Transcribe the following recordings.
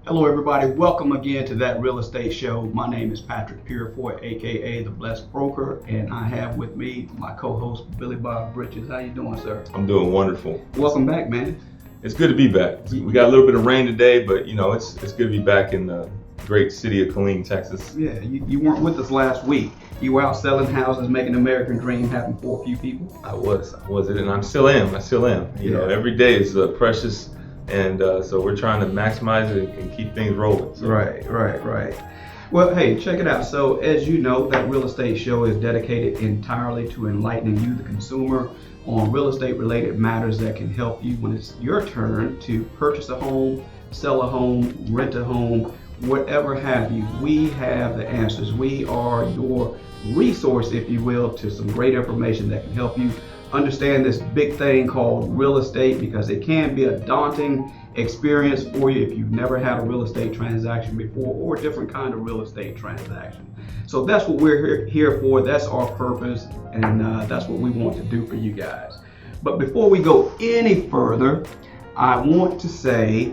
Hello everybody, welcome again to That Real Estate Show. My name is Patrick Purefoy, aka The Blessed Broker, and I have with me my co-host Billy Bob Bridges. How you doing, sir? I'm doing wonderful. Welcome back, man. It's good to be back. We got a little bit of rain today, but it's good to be back in the great city of Killeen, Texas. Yeah, you weren't with us last week. You were out selling houses, making the American dream happen for a few people. I was it, and I still am. You know, every day is precious. And so we're trying to maximize it and keep things rolling. So. Right. Well, hey, check it out. So as you know, That Real Estate Show is dedicated entirely to enlightening you, the consumer, on real estate related matters that can help you when it's your turn to purchase a home, sell a home, rent a home, whatever have you. We have the answers. We are your resource, if you will, to some great information that can help you understand this big thing called real estate, because it can be a daunting experience for you if you've never had a real estate transaction before, or a different kind of real estate transaction. So that's what we're here for. That's our purpose, and that's what we want to do for you guys. But before we go any further, I want to say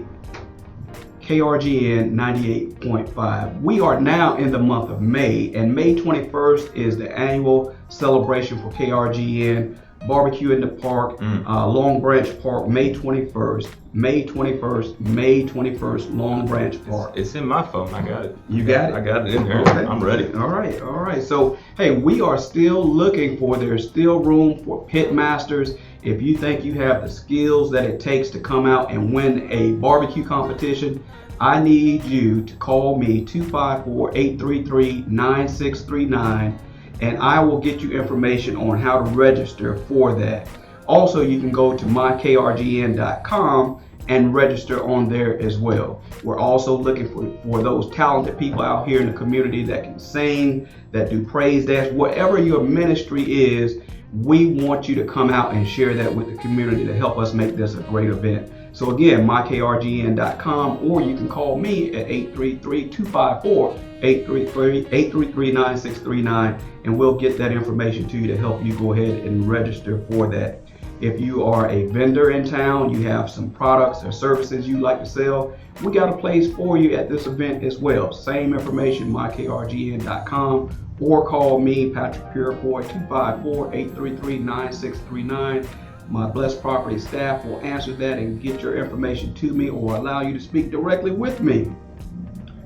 KRGN 98.5. We are now in the month of May, and May 21st is the annual celebration for KRGN. Barbecue in the Park, Long Branch Park, May 21st, Long Branch Park. It's in my phone. I got it. You got it? I got it in there. Okay. I'm ready. All right. So, hey, we are still looking there's still room for pit masters. If you think you have the skills that it takes to come out and win a barbecue competition, I need you to call me 254-833-9639. and I will get you information on how to register for that. Also, you can go to mykrgn.com and register on there as well. We're also looking for those talented people out here in the community that can sing, that do praise dance, whatever your ministry is. We want you to come out and share that with the community to help us make this a great event. So again, mykrgn.com, or you can call me at 833-254-833-9639, and we'll get that information to you to help you go ahead and register for that. If you are a vendor in town, you have some products or services you'd like to sell, we got a place for you at this event as well. Same information, mykrgn.com, or call me, Patrick Purefoy, 254-833-9639. My Blessed Property staff will answer that and get your information to me, or allow you to speak directly with me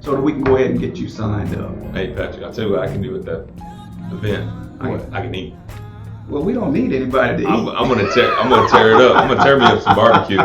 so that we can go ahead and get you signed up. Hey, Patrick, I'll tell you what I can do with that event. I can eat. Well, we don't need anybody to eat. I'm gonna tear it up. I'm gonna tear me up some barbecue.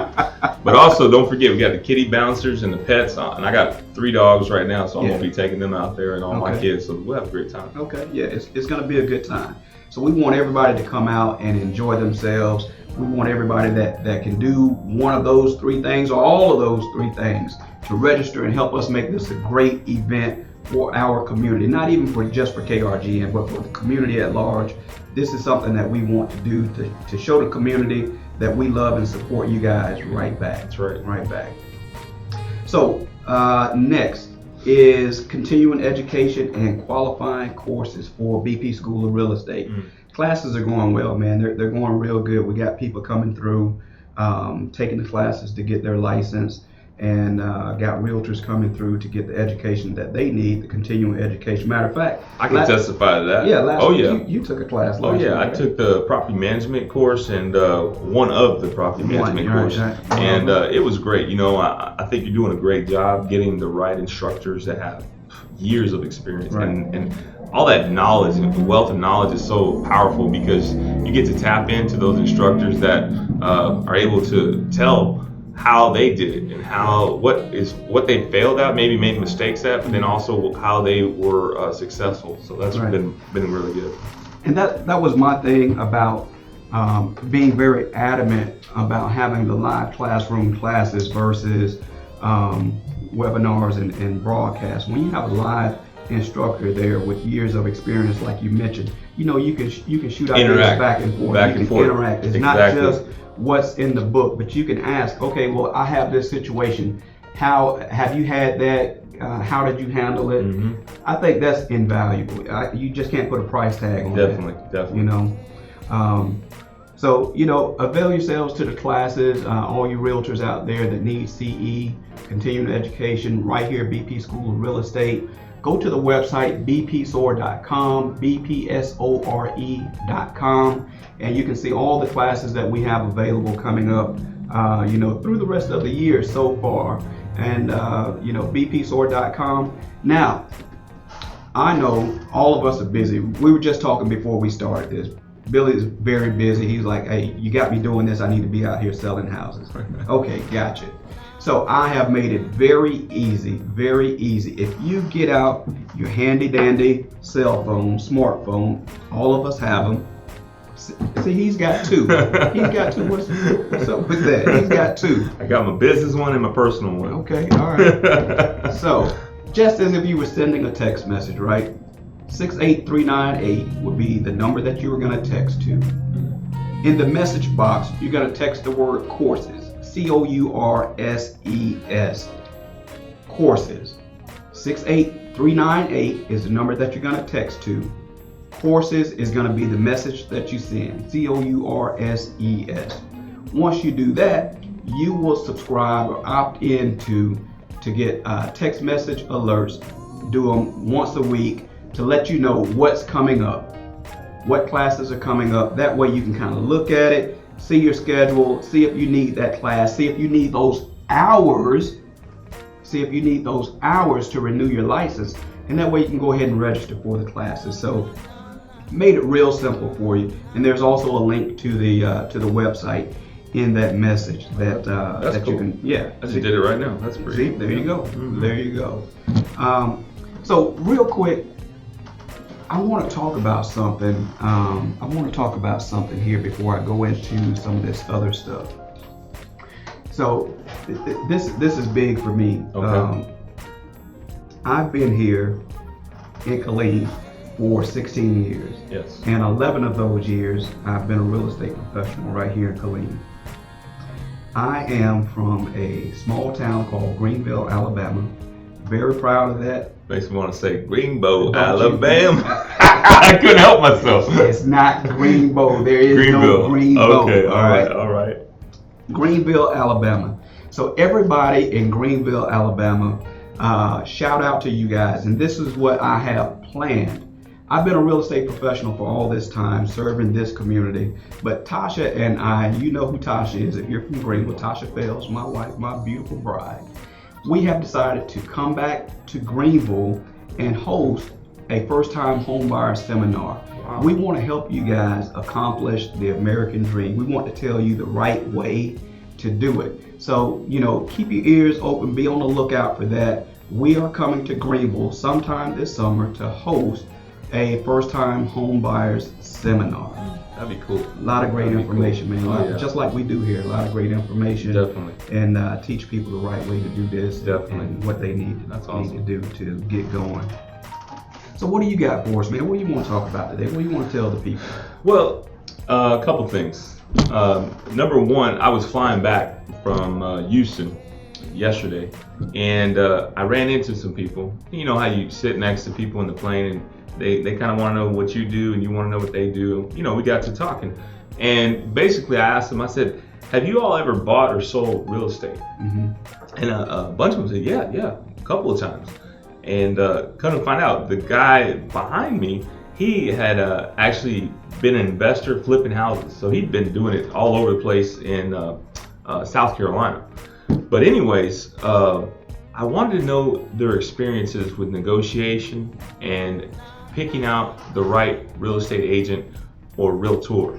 But also, don't forget, we got the kitty bouncers and the pets, and I got 3 dogs right now, so I'm gonna be taking them out there and all my kids. So we'll have a great time. Okay, yeah, it's gonna be a good time. So we want everybody to come out and enjoy themselves. We want everybody that can do one of those 3 things or all of those 3 things to register and help us make this a great event for our community. Not even just for KRGN, but for the community at large. This is something that we want to do to show the community that we love and support you guys right back. That's right. Right back. So next is continuing education and qualifying courses for BP School of Real Estate. Classes are going well, man. They're going real good. We got people coming through, taking the classes to get their license, and got realtors coming through to get the education that they need, the continuing education. Matter of fact, I can testify to that. Yeah, last week you took a class last week. I took the property management course and one of the property management course. And it was great. I think you're doing a great job getting the right instructors that have years of experience. Right. And all that knowledge, the wealth of knowledge is so powerful, because you get to tap into those instructors that are able to tell how they did it and what they failed at, maybe made mistakes at, but then also how they were successful. So that's been really good. And that was my thing about being very adamant about having the live classroom classes versus webinars and broadcasts. When you have a live instructor there with years of experience, like you mentioned, you can shoot ideas back and forth. You can interact. It's not just what's in the book, but you can ask, okay, well, I have this situation. How have you had that? How did you handle it? Mm-hmm. I think that's invaluable. You just can't put a price tag on Definitely, that. definitely. You know, so you know, avail yourselves to the classes. All you realtors out there that need CE, continuing education, right here, BP School of Real Estate. Go to the website bpsore.com, bpsore.com, and you can see all the classes that we have available coming up, you know, through the rest of the year so far. And you know, bpsore.com. Now, I know all of us are busy. We were just talking before we started this. Billy is very busy. He's like, hey, you got me doing this. I need to be out here selling houses. Okay, gotcha. So I have made it very easy, very easy. If you get out your handy dandy cell phone, smartphone, all of us have them. See, he's got two. He's got two. What's up with that? He's got two. I got my business one and my personal one. Okay, all right. So, just as if you were sending a text message, right? 68398 would be the number that you were going to text to. In the message box, you're going to text the word courses. COURSES. Courses. 68398 is the number that you're going to text to. Courses is going to be the message that you send. COURSES. Once you do that, you will subscribe or opt in to get text message alerts. Do them once a week to let you know what's coming up, what classes are coming up. That way you can kind of look at it, see your schedule, see if you need that class, see if you need those hours, to renew your license, and that way you can go ahead and register for the classes. So made it real simple for you. And there's also a link to the website in that message that That's cool. you can, yeah. I just did it right now. That's pretty. See, there you go. Mm-hmm. There you go. So real quick, I want to talk about something. Here before I go into some of this other stuff. So this is big for me. Okay. I've been here in Killeen for 16 years. Yes. And 11 of those years, I've been a real estate professional right here in Killeen. I am from a small town called Greenville, Alabama. Very proud of that. Makes me want to say Greenbow, Don't Alabama. I couldn't help myself. It's not Greenbow. There is no Greenbow. Okay, all right. Greenville, Alabama. So everybody in Greenville, Alabama, shout out to you guys. And this is what I have planned. I've been a real estate professional for all this time, serving this community. But Tasha and I, you know who Tasha is. If you're from Greenville, Tasha Fels, my wife, my beautiful bride. We have decided to come back to Greenville and host a first-time homebuyer seminar. Wow. We want to help you guys accomplish the American dream. We want to tell you the right way to do it. So, you know, keep your ears open, be on the lookout for that. We are coming to Greenville sometime this summer to host a first-time homebuyers seminar. That'd be cool. A lot of great information, man. Yeah. Just like we do here, a lot of great information. Definitely. And teach people the right way to do this. Definitely. And what they need, That's awesome. need to do to get going. So what do you got for us, man? What do you want to talk about today? What do you want to tell the people? Well, a couple things. Number one, I was flying back from Houston yesterday, and I ran into some people. You know how you sit next to people in the plane, and they kind of want to know what you do, and you want to know what they do. You know, we got to talking, and basically I asked them, I said, have you all ever bought or sold real estate? Mm-hmm. And a bunch of them said, yeah, a couple of times. And come to find out, the guy behind me, he had actually been an investor flipping houses. So he'd been doing it all over the place in South Carolina. But anyways, I wanted to know their experiences with negotiation and picking out the right real estate agent or realtor.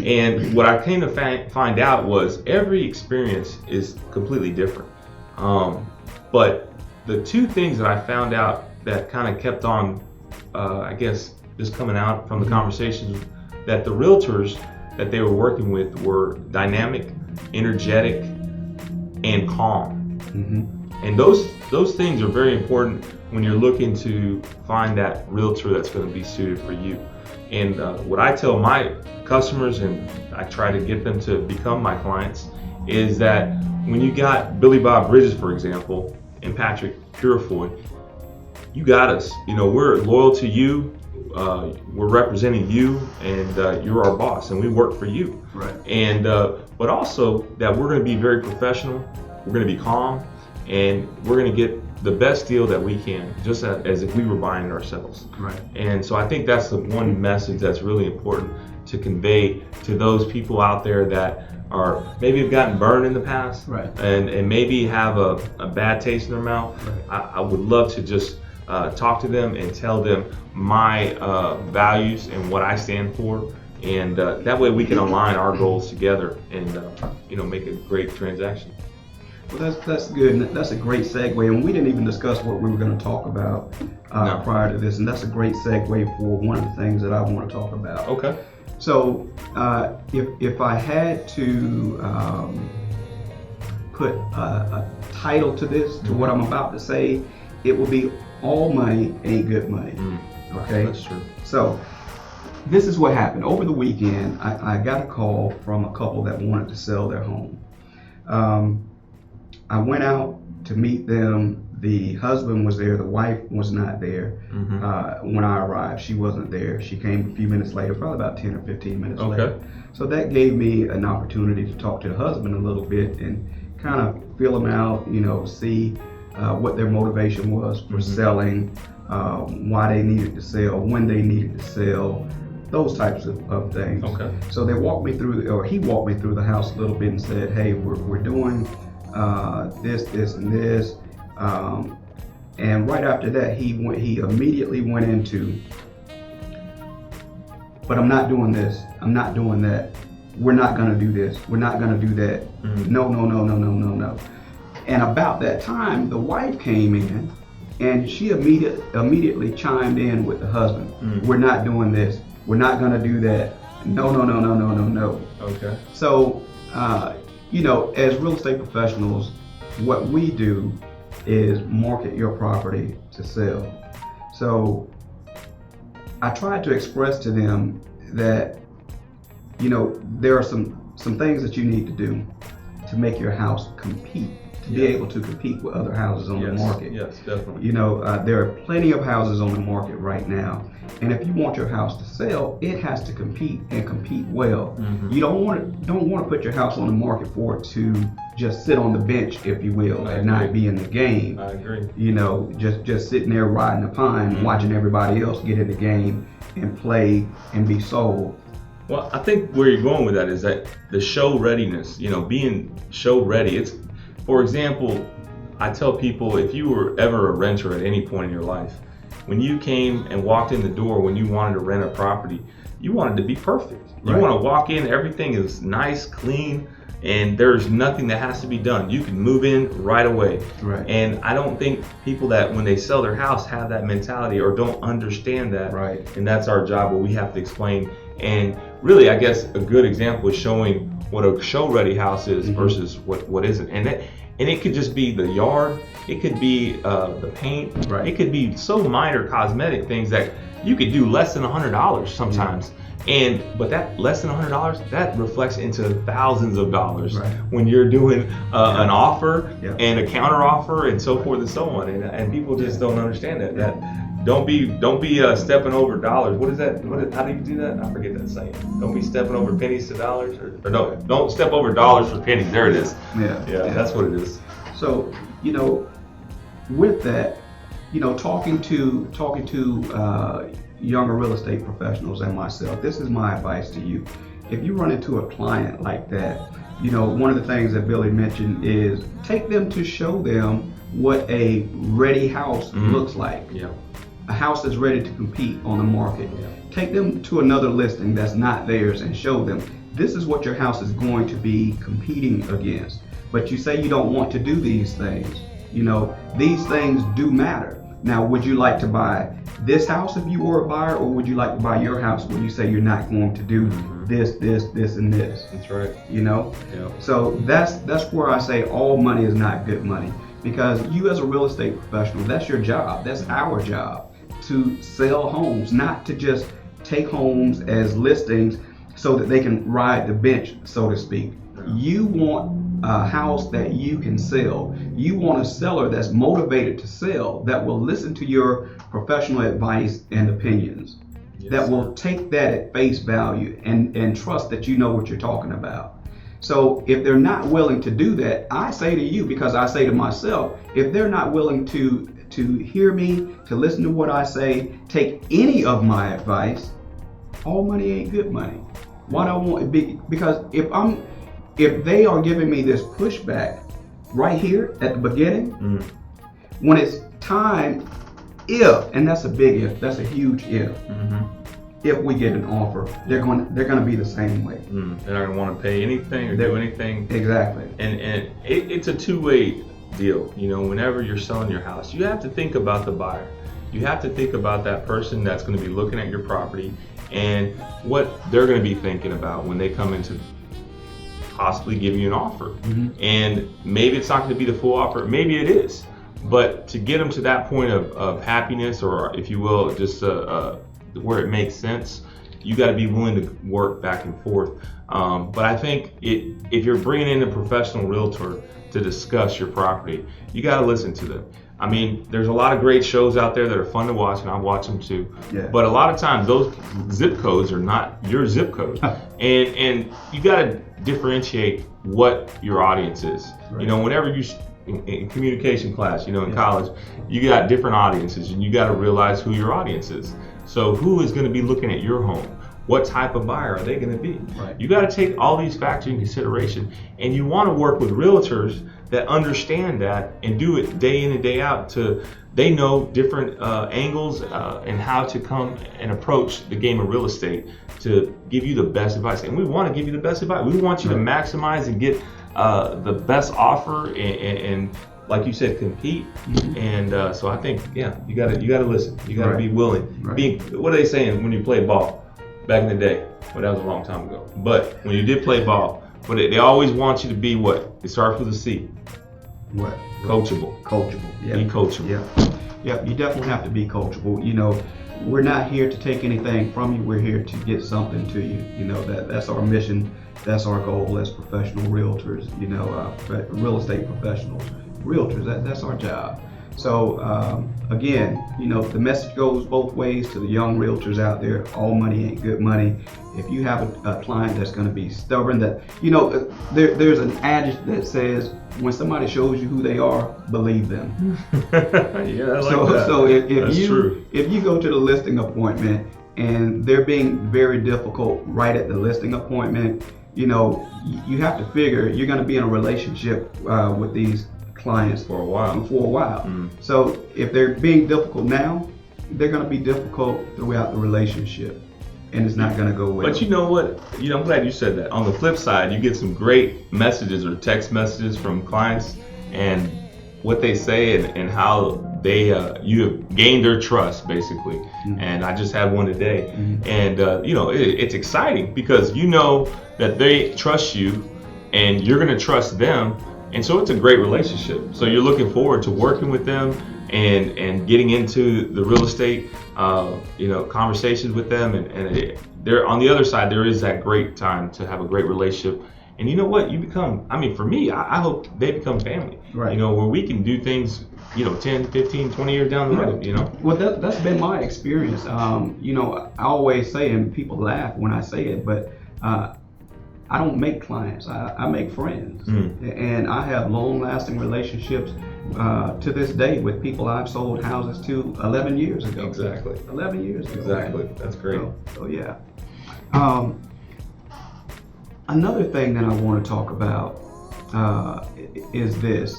And what I came to find out was every experience is completely different. But the two things that I found out that kind of kept on, I guess, just coming out from the conversations, that the realtors that they were working with were dynamic, energetic, and calm. Mm-hmm. And those things are very important when you're looking to find that realtor that's going to be suited for you. And what I tell my customers, and I try to get them to become my clients, is that when you got Billy Bob Bridges, for example, and Patrick Purifoy, you got us. We're loyal to you. We're representing you, and you're our boss, and we work for you. Right. And but also that we're going to be very professional. We're going to be calm, and we're going to get the best deal that we can, just as if we were buying it ourselves. Right. And so I think that's the one message that's really important to convey to those people out there that are maybe have gotten burned in the past, Right. and maybe have a bad taste in their mouth. Right. I would love to just talk to them and tell them my values and what I stand for, and that way we can align our goals together and make a great transaction. Well, that's good. And that's a great segue. And we didn't even discuss what we were going to talk about No. prior to this. And that's a great segue for one of the things that I want to talk about. Okay. So, if I had to put a title to this, to what I'm about to say, it would be "All Money Ain't Good Money." Okay. That's true. So, this is what happened over the weekend. I got a call from a couple that wanted to sell their home. I went out to meet them. The husband was there. The wife was not there when I arrived. She wasn't there. She came a few minutes later, probably about 10 or 15 minutes later. So that gave me an opportunity to talk to the husband a little bit and kind of feel them out, see what their motivation was for selling, why they needed to sell, when they needed to sell, those types of things. Okay. So he walked me through the house a little bit and said, hey, we're doing this, and this. And right after that, he immediately went into, but I'm not doing this. I'm not doing that. We're not going to do this. We're not going to do that. No. And about that time, the wife came in and she immediately chimed in with the husband. We're not doing this. We're not going to do that. No. Okay. So, as real estate professionals, what we do is market your property to sell. So I tried to express to them that, there are some things that you need to do to make your house compete, to be able to compete with other houses on the market. Yes, definitely. There are plenty of houses on the market right now. And if you want your house to sell, it has to compete and compete well. You don't want to put your house on the market for it to just sit on the bench, if you will, and not be in the game. I agree. Just sitting there riding the pine, watching everybody else get in the game and play and be sold. Well, I think where you're going with that is that the show readiness, being show ready. For example, I tell people, if you were ever a renter at any point in your life, when you came and walked in the door, when you wanted to rent a property, you wanted to be perfect. You want to walk in, everything is nice, clean, and there's nothing that has to be done. You can move in right away. Right. And I don't think people that when they sell their house have that mentality or don't understand that. Right. And that's our job, where we have to explain. And really, I guess a good example is showing what a show-ready house is versus what isn't. And it could just be the yard. It could be the paint. Right. It could be so minor cosmetic things that you could do less than $100 sometimes. But that less than $100, that reflects into thousands of dollars when you're doing an offer and a counter offer and so forth and so on. And people just don't understand that don't be stepping over dollars. What is that? How do you do that? I forget that saying. Don't be stepping over pennies to dollars, or no, don't step over dollars for pennies. There it is. Yeah, that's what it is. So with that, talking to younger real estate professionals and myself, this is my advice to you. If you run into a client like that, one of the things that Billy mentioned is take them to show them what a ready house looks like. A house that's ready to compete on the market. Take them to another listing that's not theirs and show them this is what your house is going to be competing against. But you say you don't want to do these things. These things do matter. Now, would you like to buy this house if you were a buyer, or would you like to buy your house where you say you're not going to do this, and this? That's right. So that's where I say all money is not good money, because you as a real estate professional, that's your job. That's our job, to sell homes, not to just take homes as listings so that they can ride the bench, so to speak. You want a house that you can sell. You want a seller that's motivated to sell, that will listen to your professional advice and opinions, that will take that at face value and trust that you know what you're talking about. So if they're not willing to do that, I say to you, because I say to myself, if they're not willing to hear me, to listen to what I say, take any of my advice, all money ain't good money. Why do I want it be? Because if they are giving me this pushback right here at the beginning, when it's time, and that's a big if, that's a huge if. If we get an offer, they're going to be the same way. They're not going to want to pay anything or do anything. Exactly. And it's a two-way deal. You know, whenever you're selling your house, you have to think about the buyer. You have to think about that person that's going to be looking at your property and what they're going to be thinking about when they come in to possibly give you an offer. And maybe it's not going to be the full offer. Maybe it is. But to get them to that point of happiness, or if you will, just where it makes sense, you got to be willing to work back and forth. But I think if you're bringing in a professional realtor to discuss your property, you got to listen to them. I mean, there's a lot of great shows out there that are fun to watch, and I watch them too. But a lot of times those zip codes are not your zip code. and you got to differentiate what your audience is. You know, whenever you in communication class, you know, in college, you got different audiences, and you got to realize who your audience is. So who is going to be looking at your home? What type of buyer are they going to be? You got to take all these factors into consideration, and you want to work with realtors that understand that and do it day in and day out. They know different angles and how to come and approach the game of real estate to give you the best advice. And we want to give you the best advice. We want you to maximize and get the best offer and like you said, compete. And so I think, you gotta listen. You gotta be willing. What are they saying when you play ball back in the day? Well, that was a long time ago. But when you did play ball, but they always want you to be what? It starts with a C. What? Coachable. Yeah. Be coachable. Yeah. You definitely have to be coachable. You know, we're not here to take anything from you. We're here to get something to you. You know, that's our mission. That's our goal as professional realtors. You know, real estate professionals. Realtors, that's our job. So again, you know, the message goes both ways to the young realtors out there. All money ain't good money. If you have a client that's going to be stubborn, that, you know, there's an adage that says, when somebody shows you who they are, believe them. I like that. So if you go to the listing appointment and they're being very difficult right at the listing appointment, you know, you have to figure you're going to be in a relationship with these clients for a while. So if they're being difficult now, they're going to be difficult throughout the relationship, and it's not going to go well. But you know what? You know, I'm glad you said that. On the flip side, you get some great messages or text messages from clients and what they say and how they you have gained their trust, basically. And I just had one today, and you know, it's exciting because you know that they trust you and you're going to trust them. And so it's a great relationship. So you're looking forward to working with them and getting into the real estate, you know, conversations with them. And they're on the other side, there is that great time to have a great relationship. And you know what? You become, I mean, for me, I hope they become family, you know, where we can do things, you know, 10, 15, 20 years down the road, you know? Well, that's been my experience. You know, I always say, and people laugh when I say it, but I don't make clients, I make friends. And I have long-lasting relationships to this day with people I've sold houses to 11 years ago. Exactly. 11 years ago. Exactly. That's great. So yeah. Another thing that I want to talk about is this.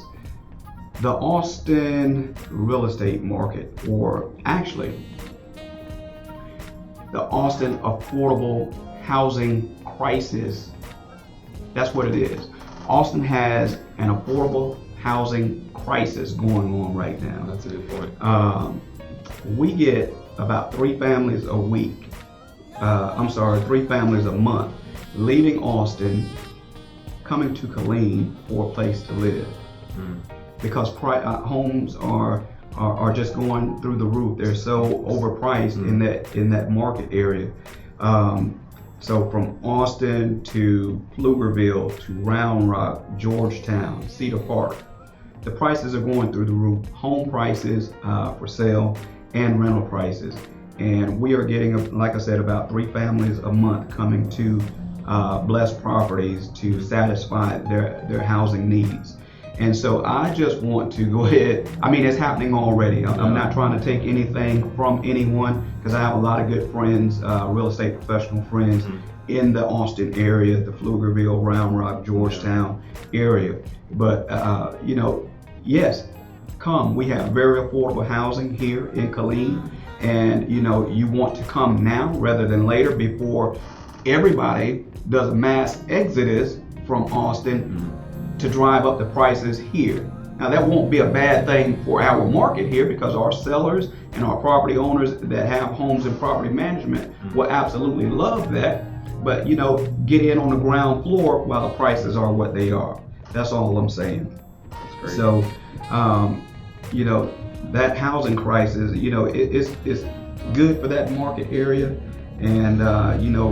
The Austin real estate market, or actually the Austin affordable housing crisis. That's what it is. Austin has an affordable housing crisis going on right now. That's a good point. We get about 3 families a week. 3 families a month leaving Austin, coming to Killeen for a place to live, because homes are just going through the roof. They're so overpriced in that market area. So from Austin to Pflugerville to Round Rock, Georgetown, Cedar Park, the prices are going through the roof. Home prices for sale and rental prices. And we are getting, like I said, about 3 families a month coming to Blessed Properties to satisfy their housing needs. And so I just want to go ahead. I mean, it's happening already. I'm not trying to take anything from anyone because I have a lot of good friends, real estate professional friends in the Austin area, the Pflugerville, Round Rock, Georgetown area. But, yes, come. We have very affordable housing here in Killeen. And, you want to come now rather than later before everybody does a mass exodus from Austin to drive up the prices here. Now that won't be a bad thing for our market here because our sellers and our property owners that have homes and property management will absolutely love that. But get in on the ground floor while the prices are what they are. That's all I'm saying. So, that housing crisis, it's good for that market area. And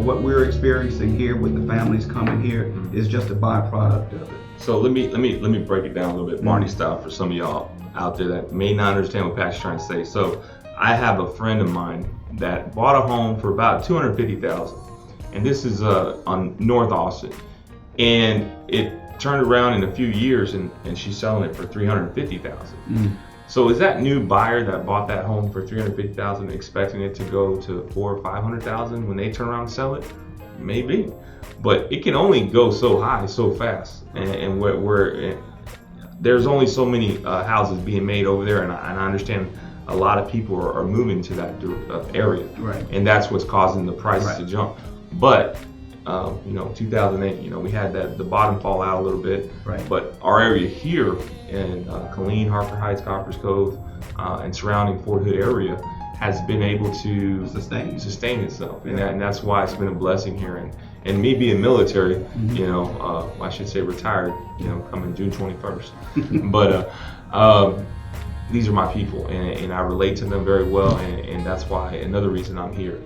what we're experiencing here with the families coming here is just a byproduct of it. So let me break it down a little bit, Barney style, for some of y'all out there that may not understand what Pat's trying to say. So I have a friend of mine that bought a home for about $250,000, and this is on North Austin, and it turned around in a few years, and she's selling it for $350,000. So is that new buyer that bought that home for $350,000 expecting it to go to $400,000 or $500,000 when they turn around and sell it? Maybe, but it can only go so high so fast, and where there's only so many houses being made over there, and I understand a lot of people are moving to that area, right? And that's what's causing the prices to jump. But 2008, we had the bottom fall out a little bit, right? But our area here in Killeen, Harper Heights, Coppers Cove, and surrounding Fort Hood area has been able to sustain itself, and that's why it's been a blessing here. And me being military, I should say retired, coming June 21st. But these are my people, and I relate to them very well, and that's why another reason I'm here,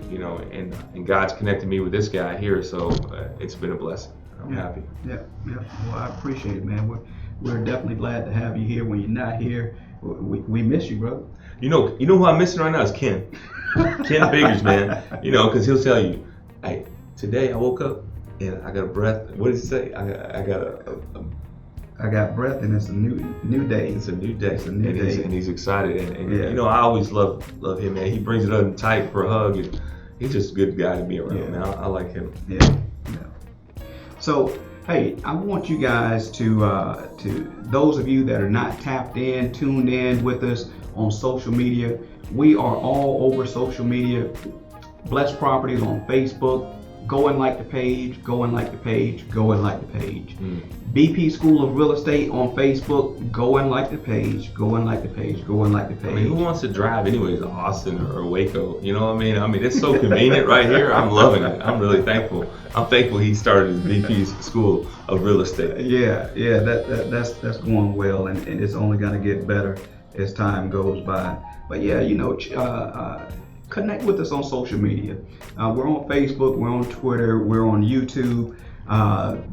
and God's connected me with this guy here, so it's been a blessing. I'm happy. Yeah. Well, I appreciate it, man. We're definitely glad to have you here. When you're not here, we miss you, brother. You know who I'm missing right now is Ken. Ken Biggers, man. Because he'll tell you, hey, today I woke up and I got a breath. What does he say? I got breath, and it's a new day. It's a new day. It's a new day. And he's excited. And I always love him, man. He brings it up tight for a hug, and he's just a good guy to be around, man. I like him. Yeah. So, hey, I want you guys to those of you that are not tapped in, tuned in with us on social media. We are all over social media. Blessed Properties on Facebook. Go and like the page. Go and like the page. Go and like the page. BP School of Real Estate on Facebook. Go and like the page. Go and like the page. Go and like the page. I mean, who wants to drive anyways to Austin or Waco? You know what I mean? It's so convenient right here. I'm loving it. I'm really thankful. I'm thankful he started his BP School of Real Estate. Yeah. That's going well, and it's only going to get better as time goes by. But yeah, connect with us on social media. We're on Facebook, we're on Twitter, we're on YouTube.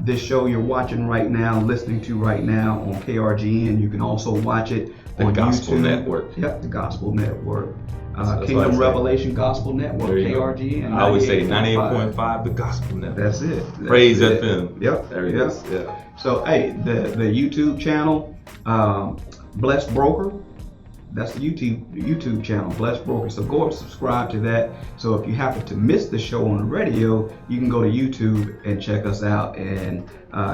This show you're watching right now, listening to right now on KRGN, you can also watch it on Gospel YouTube. Network. Yep, the Gospel Network. That's Kingdom Revelation Gospel Network, KRGN. I would say 98.5, the Gospel Network. That's it. Praise FM. Yep. There it is. Yeah. So, hey, the YouTube channel, Blessed Broker. That's the YouTube channel, Blessed Broker. So go and subscribe to that. So if you happen to miss the show on the radio, you can go to YouTube and check us out and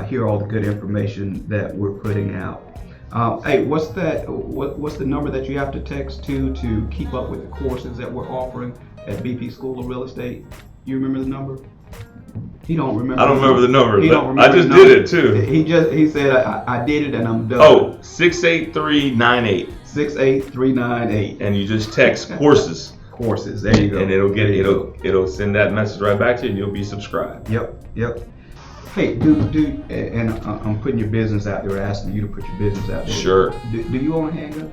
hear all the good information that we're putting out. Hey, what's the number that you have to text to keep up with the courses that we're offering at BP School of Real Estate? You remember the number? He don't remember. I don't remember the number. He don't remember. I just did it too. He said I did it and I'm done. Oh, 68398. 68398. And you just text courses. Courses. There you go. And it'll send that message right back to you, and you'll be subscribed. Yep. Hey, dude, and I'm putting your business out there, asking you to put your business out there. Sure. Do you own a handgun?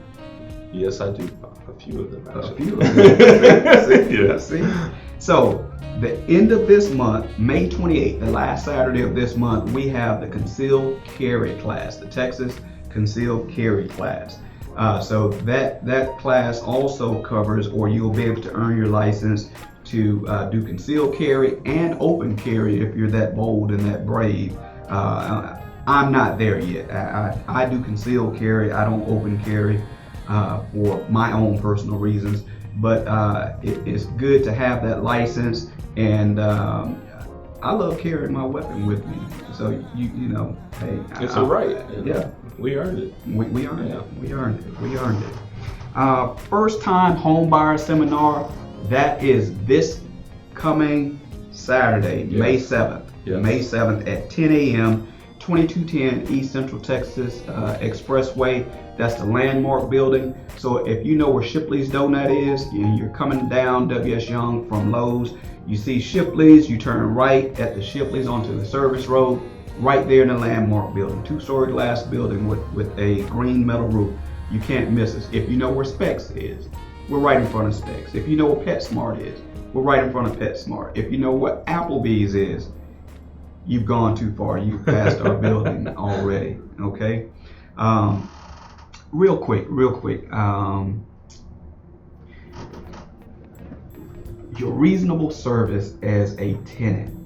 Yes, I do. A few of them, actually. A few of them. See? Yeah. See? So, the end of this month, May 28th, the last Saturday of this month, we have the concealed carry class, the Texas concealed carry class. So that class also covers, or you'll be able to earn your license to do concealed carry and open carry if you're that bold and that brave. I'm not there yet. I do concealed carry. I don't open carry for my own personal reasons. But it's good to have that license, and I love carrying my weapon with me. So you know, hey, it's a right. Yeah, we earned it. We earned it. We earned it. We earned it. First time home buyer seminar. That is this coming Saturday, Yes. May 7th. Yes. May 7th at 10 a.m. 2210 East Central Texas Expressway. That's the Landmark building. So if you know where Shipley's Donut is, you're coming down W.S. Young from Lowe's, you see Shipley's, you turn right at the Shipley's onto the service road, right there in the Landmark building. 2-story glass building with a green metal roof. You can't miss us. If you know where Specs is, we're right in front of Specs. If you know where PetSmart is, we're right in front of PetSmart. If you know what Applebee's is, you've gone too far. You've passed our building already. Okay. Real quick. Your reasonable service as a tenant.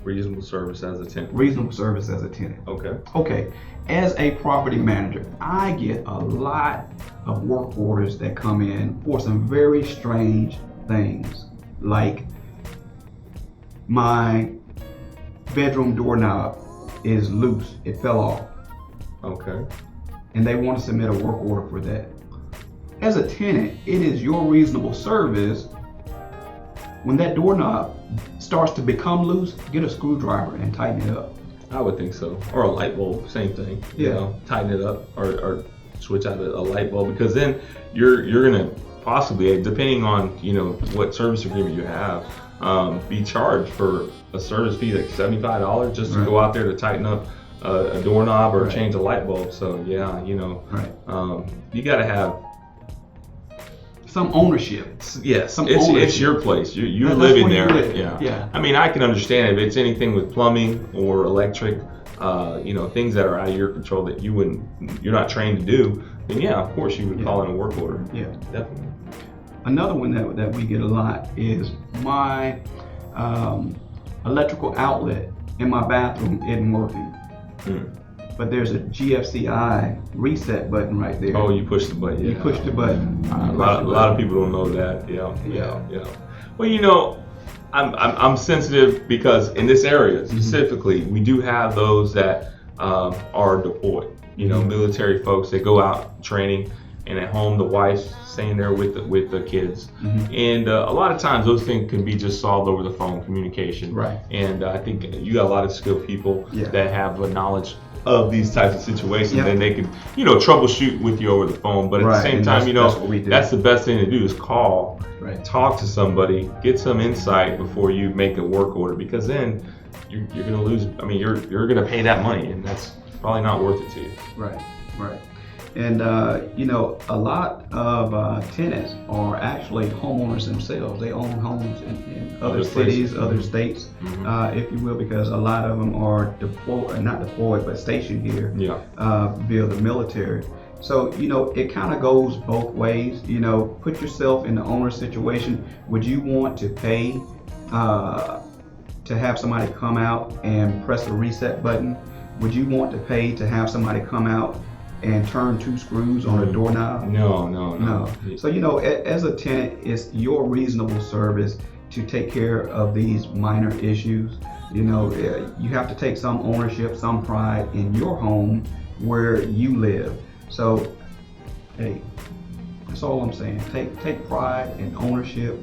Reasonable service as a tenant. Reasonable service as a tenant. Okay. Okay. As a property manager, I get a lot of work orders that come in for some very strange things, like my bedroom doorknob is loose, it fell off. Okay. And they want to submit a work order for that. As a tenant, it is your reasonable service, when that doorknob starts to become loose, get a screwdriver and tighten it up. I would think so. Or a light bulb, same thing. Yeah. You know, tighten it up or switch out a light bulb, because then you're gonna possibly, depending on what service agreement you have, be charged for a service fee like $75 just to go out there to tighten up a doorknob or change a light bulb. So yeah, you got to have some ownership. Yes, Some it's ownership. your place. You're That's living where you there. live. Yeah. I mean, I can understand if it's anything with plumbing or electric, things that are out of your control that you're not trained to do. Then yeah, of course you would call in a work order. Yeah. Definitely. Another one that we get a lot is my electrical outlet in my bathroom isn't working. But there's a GFCI reset button right there. Oh, you push the button. You push the button. A lot of people don't know that. Yeah. Well, I'm sensitive because in this area specifically, we do have those that are deployed. Military folks that go out training, and at home the wife's staying there with the kids. And a lot of times those things can be just solved over the phone communication. Right. And I think you got a lot of skilled people Yeah. that have a knowledge of these types of situations, Yep. and they can troubleshoot with you over the phone. But at the same and time, that's what we do. that's the best thing to do is call, Right. talk to somebody, get some insight before you make a work order, because then you're going to lose. I mean, you're going to pay that money, and that's probably not worth it to you. Right. And a lot of tenants are actually homeowners themselves. They own homes in other Other cities, places. other states, if you will, because a lot of them are not deployed, but stationed here via the military. So, it kind of goes both ways. Put yourself in the owner situation. Would you want to pay to have somebody come out and press a reset button? Would you want to pay to have somebody come out and turn 2 screws on a doorknob? No. So, as a tenant, it's your reasonable service to take care of these minor issues. You have to take some ownership, some pride in your home where you live. So, hey, that's all I'm saying. Take pride and ownership.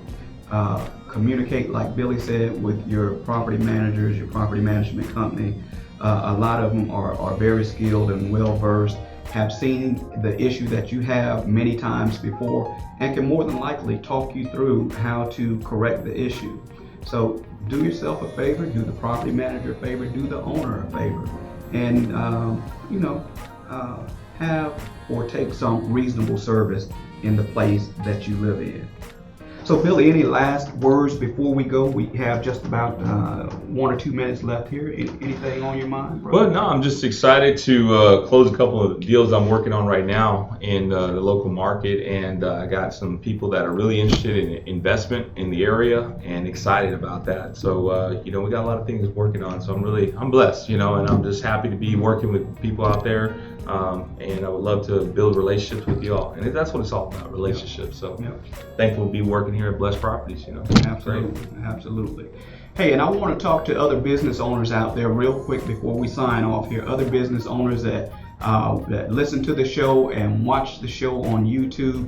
Communicate, like Billy said, with your property managers, your property management company. A lot of them are very skilled and well versed, have seen the issue that you have many times before, and can more than likely talk you through how to correct the issue. So do yourself a favor, do the property manager a favor, do the owner a favor, and have or take some reasonable service in the place that you live in. So Billy, any last words before we go? We have just about 1 or 2 minutes left here. Anything on your mind, bro? Well, no, I'm just excited to close a couple of deals I'm working on right now in the local market, and I got some people that are really interested in investment in the area and excited about that. So, we got a lot of things working on. So I'm blessed, and I'm just happy to be working with people out there, and I would love to build relationships with you all. And that's what it's all about, relationships. So thankful to be working here at Blessed Properties. Absolutely. Hey, and I want to talk to other business owners out there real quick before we sign off here. Other business owners that listen to the show and watch the show on YouTube.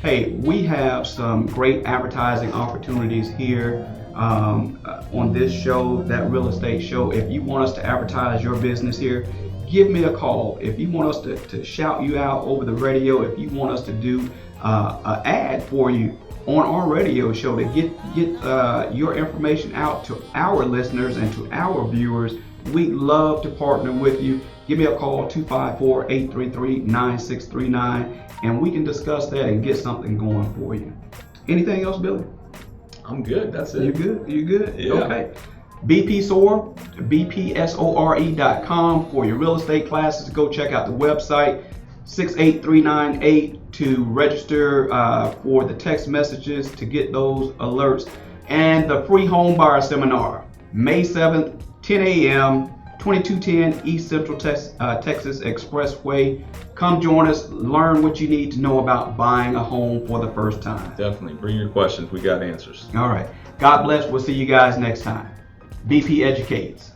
Hey, we have some great advertising opportunities here on this show, That Real Estate Show. If you want us to advertise your business here, give me a call. If you want us to shout you out over the radio, if you want us to do an ad for you on our radio show to get your information out to our listeners and to our viewers, we'd love to partner with you. Give me a call, 254-833-9639, and we can discuss that and get something going for you. Anything else, Billy? I'm good. That's it. You good? Yeah. Okay. BPSOR, bpsore.com for your real estate classes. Go check out the website, 68398 to register for the text messages to get those alerts. And the free home buyer seminar, May 7th, 10 a.m., 2210 East Central Texas Expressway. Come join us, learn what you need to know about buying a home for the first time. Definitely. Bring your questions. We got answers. All right. God bless. We'll see you guys next time. BP Educates.